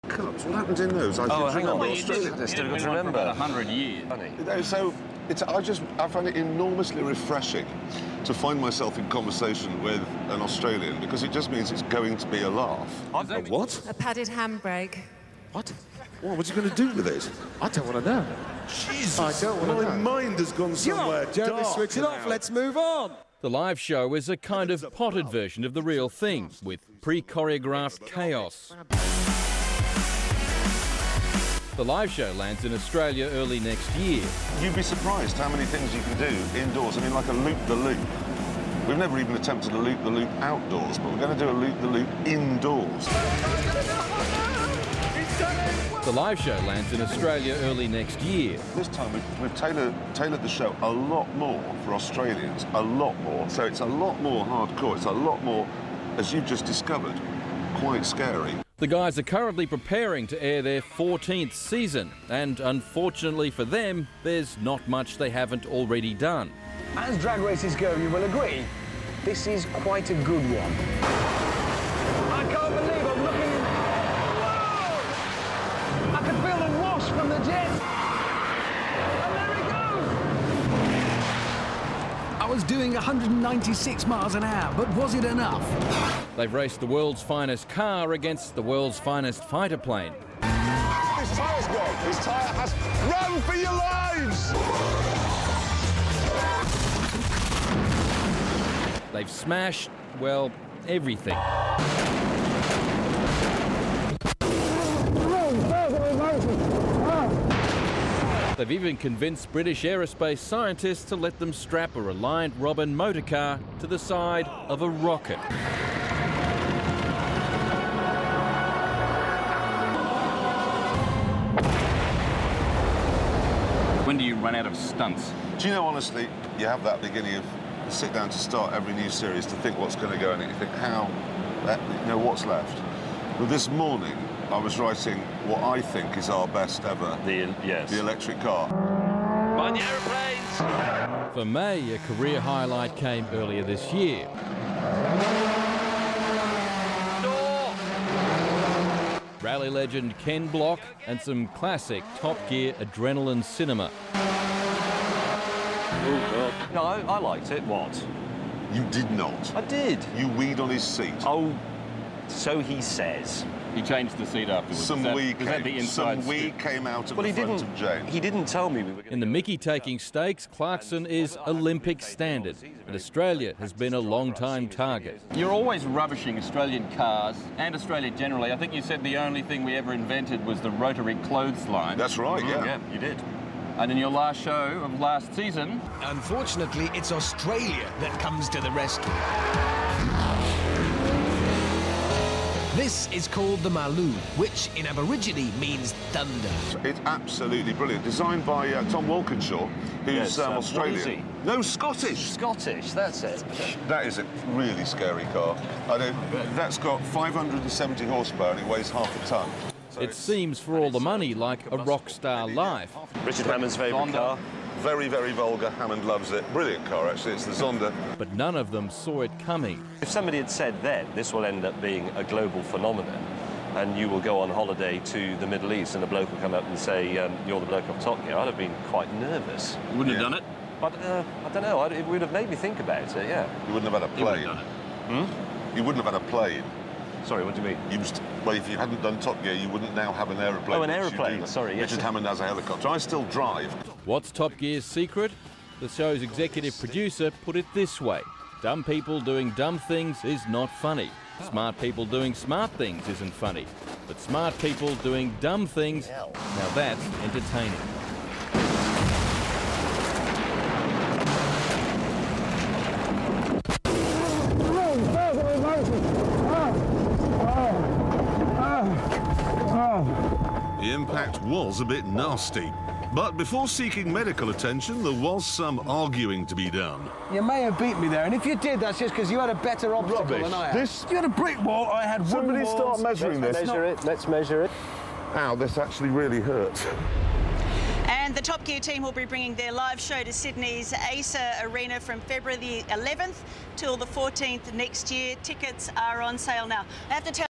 Cups. What happened in those? Hang on. Well, Australia. They're still got to remember. About 100 years. So I find it enormously refreshing to find myself in conversation with an Australian, because it just means it's going to be a laugh. A what? A padded handbrake. What? What are you going to do with it? I don't want to know. Jesus, I don't want to know. my mind has gone somewhere Don't switch it off. Let's move on. The live show is a kind of potted version of the real thing, with pre-choreographed chaos. The live show lands in Australia early next year. You'd be surprised how many things you can do indoors. I mean, like a loop-the-loop. We've never even attempted a loop-the-loop outdoors, but we're going to do a loop-the-loop indoors. The live show lands in Australia early next year. This time we've tailored the show a lot more for Australians, a lot more. So it's a lot more hardcore. It's a lot more, as you've just discovered, quite scary. The guys are currently preparing to air their 14th season, and unfortunately for them, there's not much they haven't already done. As drag races go, you will agree, this is quite a good one. I can't believe I'm looking... Whoa! I can feel the wash from the jet. And there it goes! I was doing 196 miles an hour, but was it enough? They've raced the world's finest car against the world's finest fighter plane. His tyre's gone. His tyre has... Run for your lives! They've smashed, well, everything. They've even convinced British aerospace scientists to let them strap a Reliant Robin motorcar to the side of a rocket. When do you run out of stunts? Do you know, honestly, you have that beginning of sit down to start every new series to think what's going to go in it. You think, what's left? Well, this morning, I was writing what I think is our best ever. The electric car. Mind the aeroplanes! For May, a career highlight came earlier this year. Rally legend Ken Block and some classic Top Gear adrenaline cinema. Oh, God. No, I liked it. What? You did not. I did. You weed on his seat. Oh, so he says. He changed the seat afterwards. Some wee came out of the front of James. He didn't tell me we were going In the Mickey-taking stakes, Clarkson is Olympic standard, and Australia has been a long-time target. You're always rubbishing Australian cars and Australia generally. I think you said the only thing we ever invented was the rotary clothesline. That's right, yeah. Yeah, you did. And in your last show of last season... Unfortunately, it's Australia that comes to the rescue. This is called the Maloo, which in Aborigine means thunder. It's absolutely brilliant. Designed by Tom Walkinshaw, who's Australian. What is he? No, Scottish. Scottish, that's it. That is a really scary car. That's got 570 horsepower and it weighs half a tonne. So it seems, for all the money, like a rock star life. Richard Hammond's favourite car. Very, very vulgar. Hammond loves it. Brilliant car, actually. It's the Zonda. But none of them saw it coming. If somebody had said then, this will end up being a global phenomenon, and you will go on holiday to the Middle East and a bloke will come up and say, you're the bloke off Top Gear, I'd have been quite nervous. You wouldn't have done it? But, I don't know, it would have made me think about it, yeah. You wouldn't have had a plane. You wouldn't have had a plane. Sorry, what do you mean? Well, if you hadn't done Top Gear, you wouldn't now have an aeroplane. Oh, an aeroplane, sorry, yes. Richard Hammond has a helicopter. I still drive. What's Top Gear's secret? The show's executive producer put it this way. Dumb people doing dumb things is not funny. Smart people doing smart things isn't funny. But smart people doing dumb things, now that's entertaining. The impact was a bit nasty. But before seeking medical attention, there was some arguing to be done. You may have beat me there, and if you did, that's just because you had a better obstacle than I had. You had a brick wall, I had wooden walls. Somebody start measuring this. Let's measure it. Ow, this actually really hurts. And the Top Gear team will be bringing their live show to Sydney's ACA Arena from February the 11th till the 14th next year. Tickets are on sale now. I have to tell